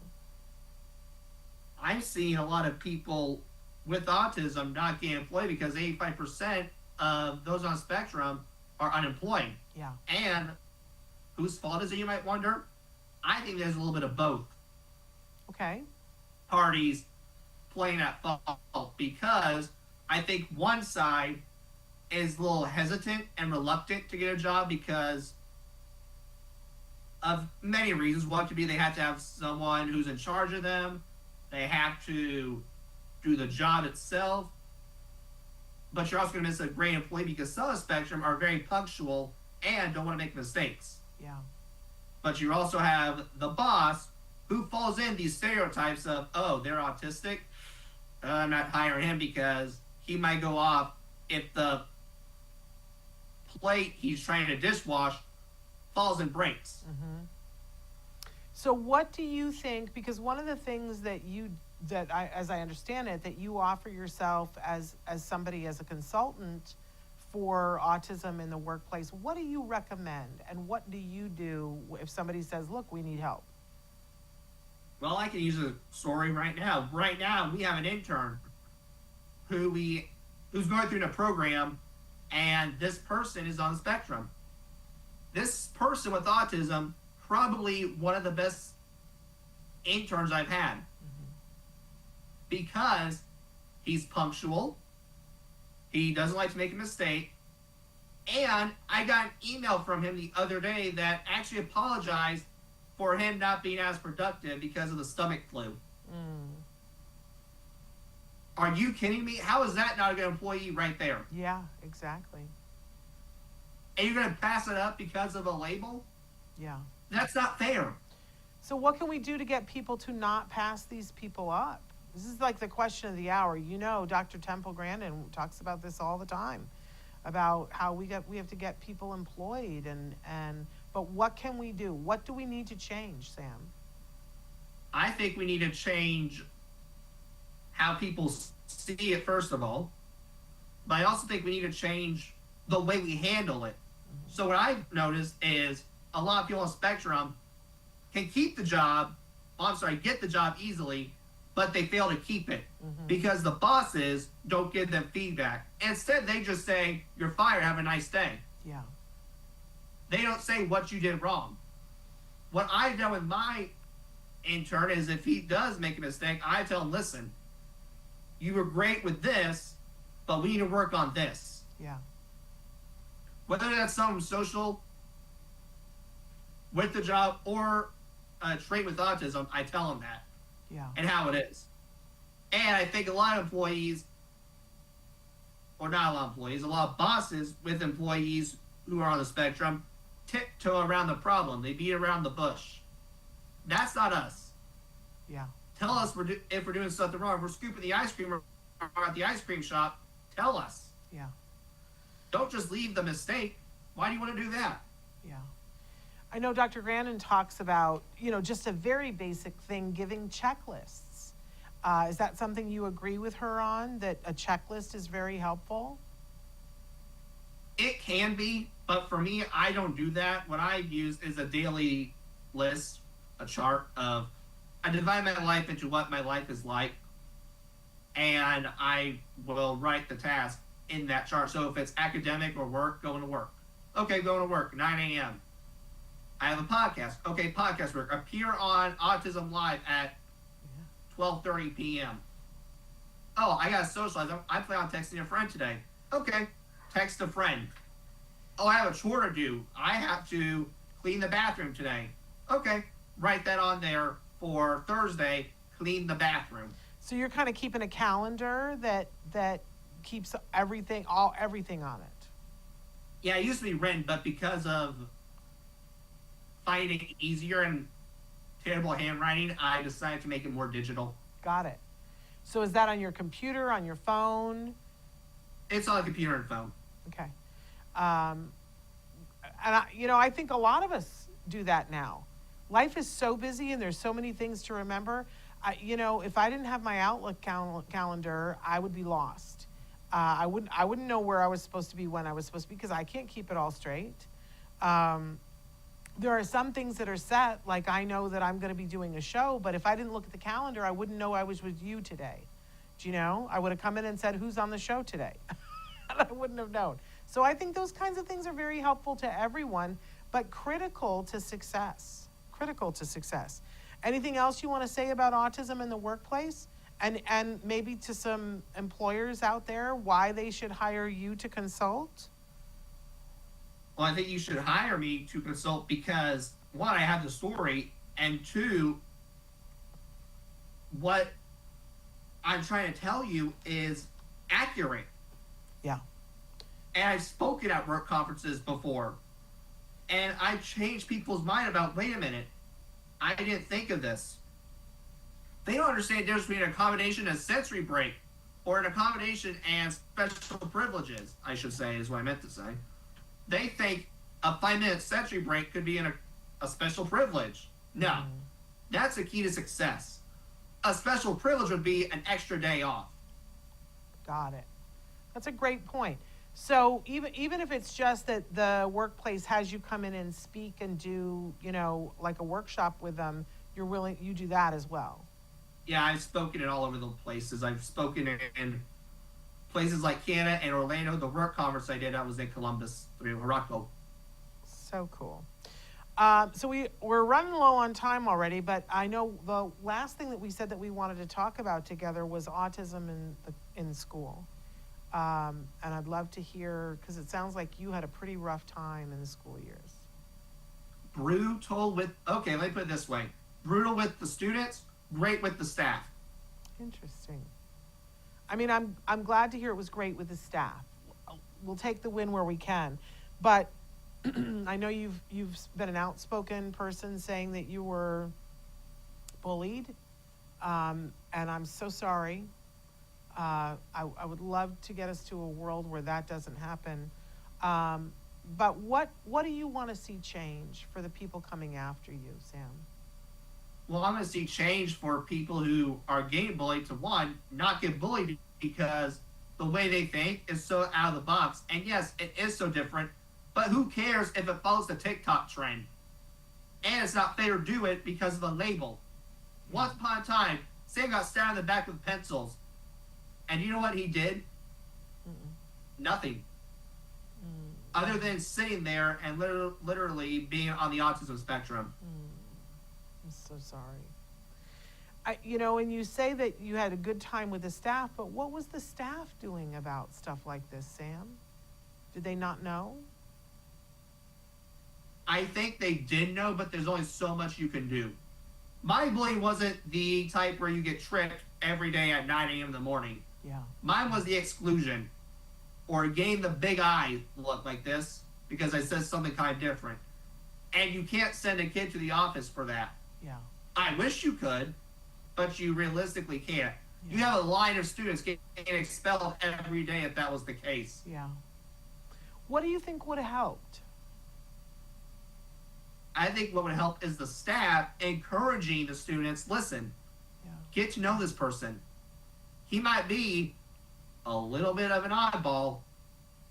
I'm seeing a lot of people with autism not getting employed because 85% of those on spectrum are unemployed. Yeah. And whose fault is it, you might wonder? I think there's a little bit of both. Okay. Parties playing at fault, because I think one side is a little hesitant and reluctant to get a job because of many reasons. One could be they have to have someone who's in charge of them. They have to do the job itself. But you're also going to miss a great employee because some of the spectrum are very punctual and don't want to make mistakes. Yeah. But you also have the boss who falls in these stereotypes of, oh, they're autistic. I'm not hiring him because he might go off if the plate he's trying to dishwash falls and breaks. Mm-hmm. So what do you think, because one of the things as I understand it, that you offer yourself as somebody, as a consultant for autism in the workplace, what do you recommend, and what do you do if somebody says, look, we need help? Well, I can use a story right now. Right now, we have an intern who's going through the program, and this person is on the spectrum. This person with autism, probably one of the best interns I've had, because he's punctual, he doesn't like to make a mistake, and I got an email from him the other day that actually apologized for him not being as productive because of the stomach flu. Are you kidding me? How is that not a good employee right there? Yeah, exactly. And you're going to pass it up because of a label? Yeah. That's not fair. So what can we do to get people to not pass these people up? This is like the question of the hour. You know, Dr. Temple Grandin talks about this all the time, about how we have to get people employed but what can we do? What do we need to change, Sam? I think we need to change how people see it, first of all. But I also think we need to change the way we handle it. So what I've noticed is a lot of people on the spectrum can get the job easily, but they fail to keep it because the bosses don't give them feedback. Instead, they just say, "You're fired, have a nice day." Yeah. They don't say what you did wrong. What I've done with my intern is if he does make a mistake, I tell him, "Listen, you were great with this, but we need to work on this." Yeah. Whether that's something social with the job or a trait with autism, I tell him that and how it is. And I think a lot of employees, or not a lot of employees, a lot of bosses with employees who are on the spectrum tiptoe around the problem. They beat around the bush. That's not us. Yeah. Tell us if we're doing something wrong. If we're scooping the ice cream or at the ice cream shop, tell us. Yeah. Don't just leave the mistake. Why do you want to do that? Yeah. I know Dr. Grandin talks about, just a very basic thing, giving checklists. Is that something you agree with her on, that a checklist is very helpful? It can be, but for me, I don't do that. What I use is a daily list, a chart of, I divide my life into what my life is like, and I will write the task in that chart. So if it's academic or work, going to work. Okay, going to work, 9 a.m. I have a podcast. Okay, podcast work. Appear on Autism Live at 12:30 p.m. Oh, I got to socialize. I plan on texting a friend today. Okay, text a friend. Oh, I have a chore to do. I have to clean the bathroom today. Okay, write that on there for Thursday, clean the bathroom. So you're kind of keeping a calendar that keeps everything on it. Yeah, it used to be written, but because of finding it easier and terrible handwriting, I decided to make it more digital. Got it. So is that on your computer, on your phone? It's on a computer and phone. Okay. And I think a lot of us do that now. Life is so busy and there's so many things to remember. If I didn't have my Outlook calendar, I would be lost. I wouldn't know where I was supposed to be when I was supposed to be, because I can't keep it all straight. There are some things that are set, like I know that I'm going to be doing a show, but if I didn't look at the calendar, I wouldn't know I was with you today. Do you know? I would have come in and said, "Who's on the show today?" And I wouldn't have known. So I think those kinds of things are very helpful to everyone, but critical to success. Critical to success. Anything else you want to say about autism in the workplace? And maybe to some employers out there, why they should hire you to consult? Well, I think you should hire me to consult because, one, I have the story, and two, what I'm trying to tell you is accurate. Yeah. And I've spoken at work conferences before, and I've changed people's mind about, wait a minute, I didn't think of this. They don't understand the difference between an accommodation and a sensory break, or an accommodation and special privileges, I should say, is what I meant to say. They think a 5-minute sensory break could be a special privilege. No, that's the key to success. A special privilege would be an extra day off. Got it. That's a great point. So even if it's just that the workplace has you come in and speak and do, like a workshop with them, you do that as well. Yeah, I've spoken in all over the places. I've spoken in places like Canada and Orlando. The work conference I did, I was in Columbus, Morocco. So cool. So we're running low on time already, but I know the last thing that we said that we wanted to talk about together was autism in school. And I'd love to hear, because it sounds like you had a pretty rough time in the school years. Brutal with, okay, let me put it this way. Brutal with the students, great with the staff. Interesting. I mean, I'm glad to hear it was great with the staff. We'll take the win where we can, but I know you've been an outspoken person saying that you were bullied, and I'm so sorry. I would love to get us to a world where that doesn't happen. But what do you want to see change for the people coming after you, Sam? Well, I'm going to see change for people who are getting bullied to, one, not get bullied because the way they think is so out of the box. And yes, it is so different, but who cares if it follows the TikTok trend? And it's not fair to do it because of a label. Once upon a time, Sam got stabbed in the back with pencils. And you know what he did? Nothing. Other than sitting there and literally being on the autism spectrum. I'm so sorry. And you say that you had a good time with the staff, but what was the staff doing about stuff like this, Sam? Did they not know? I think they did know, but there's only so much you can do. My bullying wasn't the type where you get tricked every day at 9 a.m. in the morning. Yeah. Mine was the exclusion, or getting the big eye look like this because I said something kind of different. And you can't send a kid to the office for that. Yeah. I wish you could, but you realistically can't. Yeah. You have a line of students getting expelled every day if that was the case. Yeah. What do you think would have helped? I think what would help is the staff encouraging the students, listen, get to know this person. He might be a little bit of an oddball,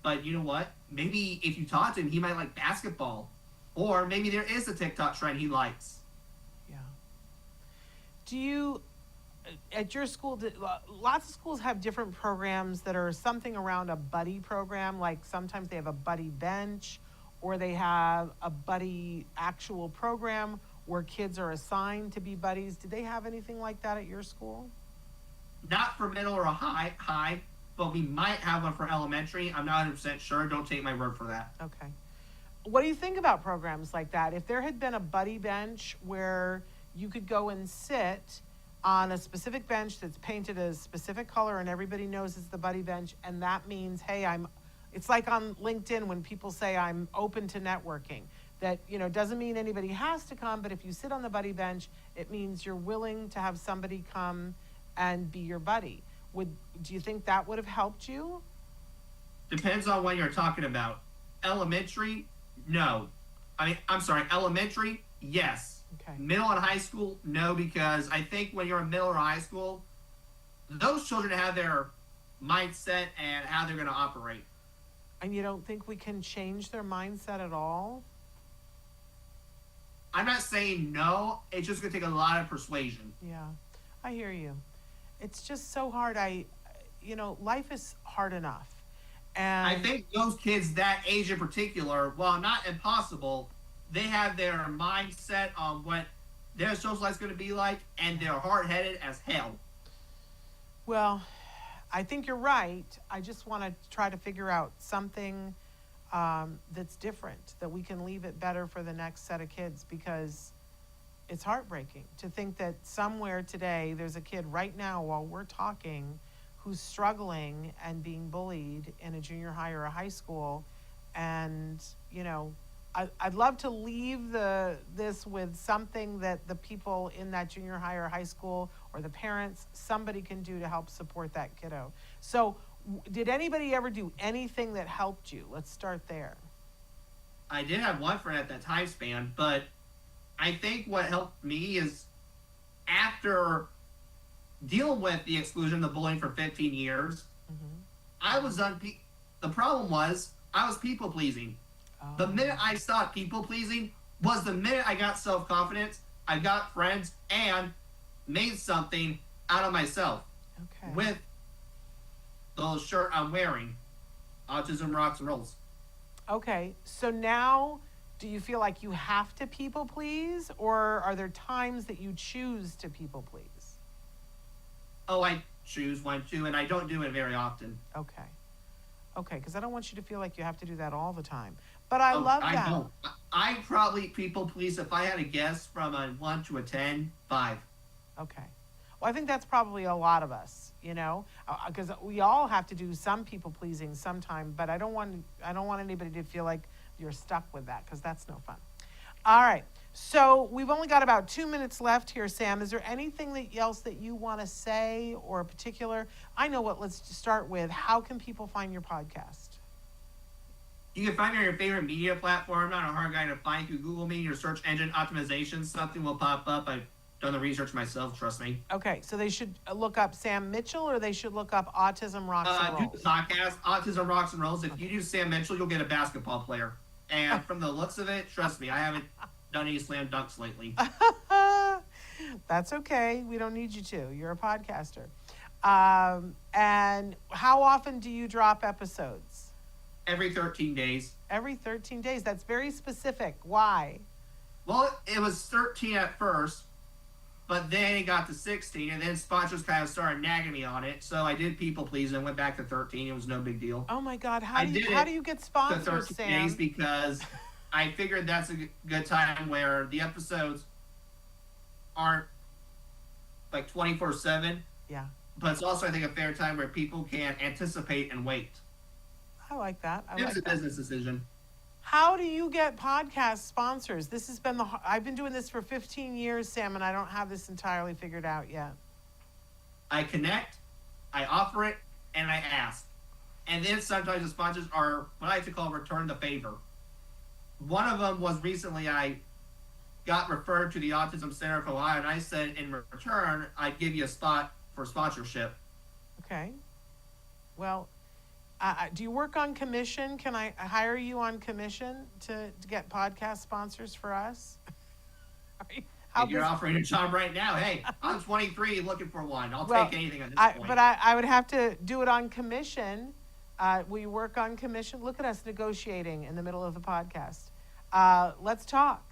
but you know what? Maybe if you talk to him, he might like basketball. Or maybe there is a TikTok trend he likes. Yeah. Do you, at your school, lots of schools have different programs that are something around a buddy program, like sometimes they have a buddy bench, or they have a buddy actual program where kids are assigned to be buddies. Do they have anything like that at your school? Not for middle or high, but we might have one for elementary. I'm not 100% sure. Don't take my word for that. Okay. What do you think about programs like that? If there had been a buddy bench where you could go and sit on a specific bench that's painted a specific color and everybody knows it's the buddy bench, and that means, hey, it's like on LinkedIn when people say I'm open to networking. That, doesn't mean anybody has to come, but if you sit on the buddy bench, it means you're willing to have somebody come and be your buddy. Do you think that would have helped you? Depends on what you're talking about. Elementary, no. Elementary, yes. Okay. Middle and high school, no, because I think when you're in middle or high school, those children have their mindset and how they're going to operate. And you don't think we can change their mindset at all? I'm not saying no. It's just going to take a lot of persuasion. Yeah, I hear you. It's just so hard. Life is hard enough. And I think those kids that age in particular, while not impossible, they have their mindset on what their social life's going to be like, and they're hard-headed as hell. Well, I think you're right. I just want to try to figure out something that's different, that we can leave it better for the next set of kids, because it's heartbreaking to think that somewhere today there's a kid right now while we're talking who's struggling and being bullied in a junior high or a high school. And, I'd love to leave this with something that the people in that junior high or high school or the parents, somebody can do to help support that kiddo. So did anybody ever do anything that helped you? Let's start there. I did have one friend at that time span, but I think what helped me is after dealing with the exclusion, the bullying for 15 years, I was the problem was I was people pleasing. Oh. The minute I stopped people pleasing was the minute I got self-confidence, I got friends, and made something out of myself. Okay. With the shirt I'm wearing, Autism Rocks and Rolls. Okay, so now do you feel like you have to people please, or are there times that you choose to people please? Oh, I choose one too, and I don't do it very often. Okay. Okay, because I don't want you to feel like you have to do that all the time. But I Oh, love I that. don't. I probably people please if I had a guess from a 1 to a 10, 5. Okay. Well, I think that's probably a lot of us, because we all have to do some people pleasing sometime, but I don't want anybody to feel like you're stuck with that, because that's no fun. All right. So we've only got about 2 minutes left here, Sam. Is there anything else that you want to say, or particular? I know what. Let's start with, how can people find your podcast? You can find me on your favorite media platform. Not a hard guy to find. If you Google me, your search engine optimization, something will pop up. I've done the research myself, trust me. Okay, so they should look up Sam Mitchell, or they should look up Autism Rocks and Do Rolls? the podcast, Autism Rocks and Rolls. If you do Sam Mitchell, you'll get a basketball player. And from the looks of it, trust me, I haven't done any slam dunks lately. That's okay. We don't need you to. You're a podcaster. And how often do you drop episodes? Every 13 days. Every 13 days. That's very specific. Why? Well, it was 13 at first, but then it got to 16, and then sponsors kind of started nagging me on it. So I did people please and went back to 13. It was no big deal. Oh my God. I How did do you get To sponsors, 13 Sam? days because I figured that's a good time where the episodes aren't like 24/7, Yeah, but it's also, I think, a fair time where people can anticipate and wait. I like that. It was a business decision. How do you get podcast sponsors? This has been I've been doing this for 15 years, Sam, and I don't have this entirely figured out yet. I connect, I offer it, and I ask. And then sometimes the sponsors are what I like to call return the favor. One of them was recently I got referred to the Autism Center of Ohio, and I said in return, I'd give you a spot for sponsorship. Okay. Well, do you work on commission? Can I hire you on commission to get podcast sponsors for us? If you're offering a job right now, hey, I'm 23 looking for one. I'll Well, take anything at this point. But I would have to do it on commission. We work on commission. Look at us negotiating in the middle of the podcast. Let's talk.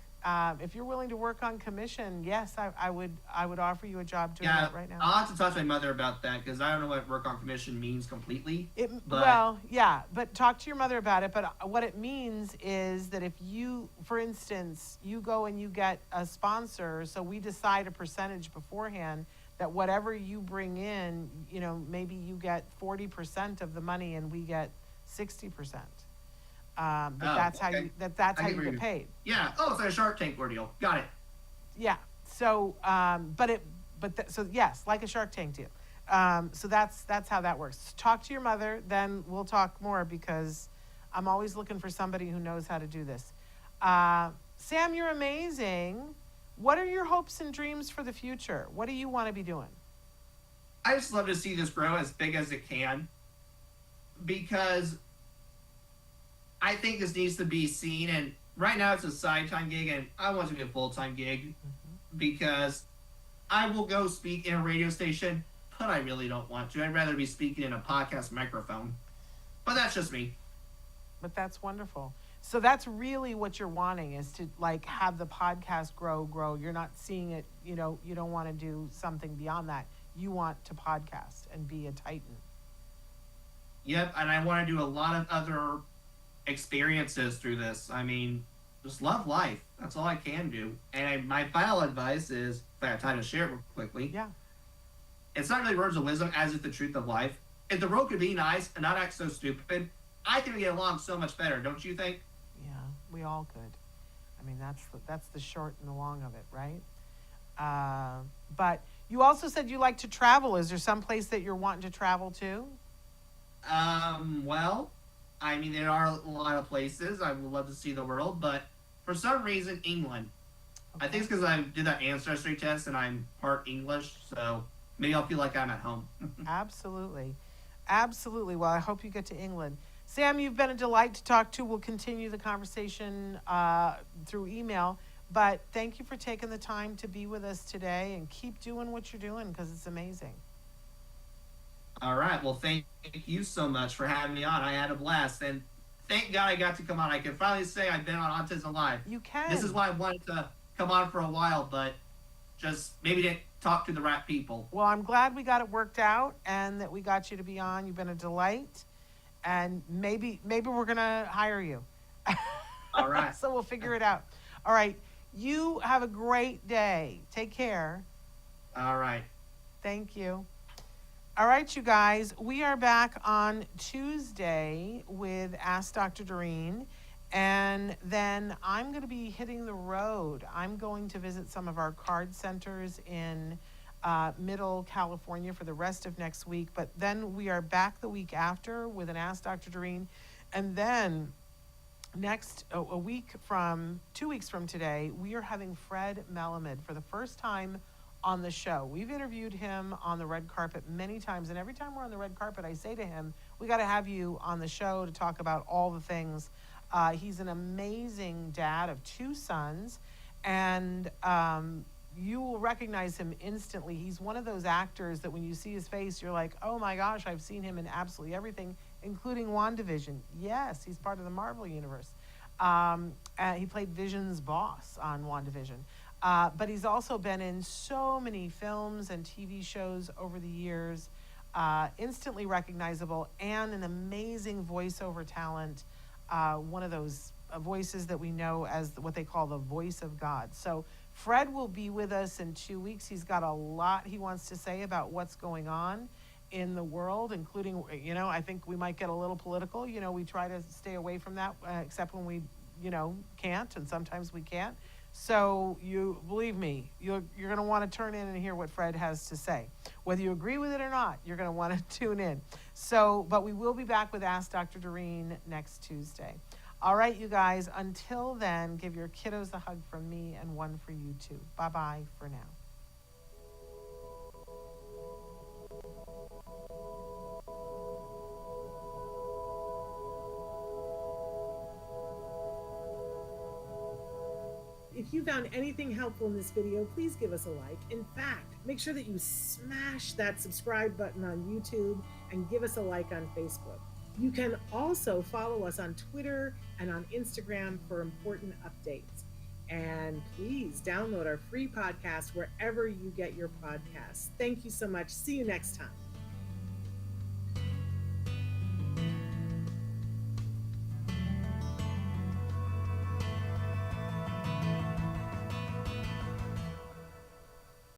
If you're willing to work on commission, yes, I would offer you a job doing that right now. I'll have to talk to my mother about that because I don't know what work on commission means completely. But talk to your mother about it. But what it means is that if you, for instance, you go and you get a sponsor, so we decide a percentage beforehand that whatever you bring in, maybe you get 40% of the money and we get 60%. That's how you get paid. Yeah. Oh, it's like a Shark Tank ordeal. Got it. Yeah. So, so yes, like a Shark Tank deal. So that's how that works. Talk to your mother, then we'll talk more because I'm always looking for somebody who knows how to do this. Sam, you're amazing. What are your hopes and dreams for the future? What do you want to be doing? I just love to see this grow as big as it can because I think this needs to be seen, and right now it's a side-time gig, and I want it to be a full-time gig because I will go speak in a radio station, but I really don't want to. I'd rather be speaking in a podcast microphone. But that's just me. But that's wonderful. So that's really what you're wanting, is to have the podcast grow. You're not seeing it, you don't want to do something beyond that. You want to podcast and be a titan. Yep, and I want to do a lot of other experiences through this. I mean, just love life. That's all I can do. And my final advice is, if I have time to share it real quickly, it's not really words of wisdom as it's the truth of life. If the world could be nice and not act so stupid, I think we get along so much better, don't you think? Yeah, we all could. I mean, that's the short and the long of it, right? But you also said you like to travel. Is there some place that you're wanting to travel to? Well, I mean, there are a lot of places. I would love to see the world, but for some reason, England. Okay. I think it's because I did that ancestry test and I'm part English, so maybe I'll feel like I'm at home. Absolutely. Absolutely. Well, I hope you get to England. Sam, you've been a delight to talk to. We'll continue the conversation through email, but thank you for taking the time to be with us today, and keep doing what you're doing because it's amazing. All right. Well, thank you so much for having me on. I had a blast, and thank God I got to come on. I can finally say I've been on Autism Live. You can. This is why I wanted to come on for a while, but just maybe didn't talk to the right people. Well, I'm glad we got it worked out and that we got you to be on. You've been a delight, and maybe we're gonna hire you. All right. So we'll figure it out. All right. You have a great day. Take care. All right. Thank you. All right, you guys, we are back on Tuesday with Ask Dr. Doreen, and then I'm going to be hitting the road. I'm going to visit some of our card centers in Middle California for the rest of next week, but then we are back the week after with an Ask Dr. Doreen, and then next, 2 weeks from today, we are having Fred Melamed for the first time on the show. We've interviewed him on the red carpet many times, and every time we're on the red carpet, I say to him, we got to have you on the show to talk about all the things. He's an amazing dad of 2 sons, and you will recognize him instantly. He's one of those actors that when you see his face, you're like, oh my gosh, I've seen him in absolutely everything, including WandaVision. Yes, he's part of the Marvel Universe. He played Vision's boss on WandaVision. But he's also been in so many films and TV shows over the years, instantly recognizable, and an amazing voiceover talent, one of those voices that we know as what they call the voice of God. So Fred will be with us in 2 weeks. He's got a lot he wants to say about what's going on in the world, including, I think we might get a little political. We try to stay away from that, except when we, can't, and sometimes we can't. So you believe me, you're going to want to turn in and hear what Fred has to say. Whether you agree with it or not, you're going to want to tune in. So, but we will be back with Ask Dr. Doreen next Tuesday. All right, you guys, until then, give your kiddos a hug from me and one for you too. Bye-bye for now. If you found anything helpful in this video, please give us a like. In fact, make sure that you smash that subscribe button on YouTube and give us a like on Facebook. You can also follow us on Twitter and on Instagram for important updates. And please download our free podcast wherever you get your podcasts. Thank you so much. See you next time.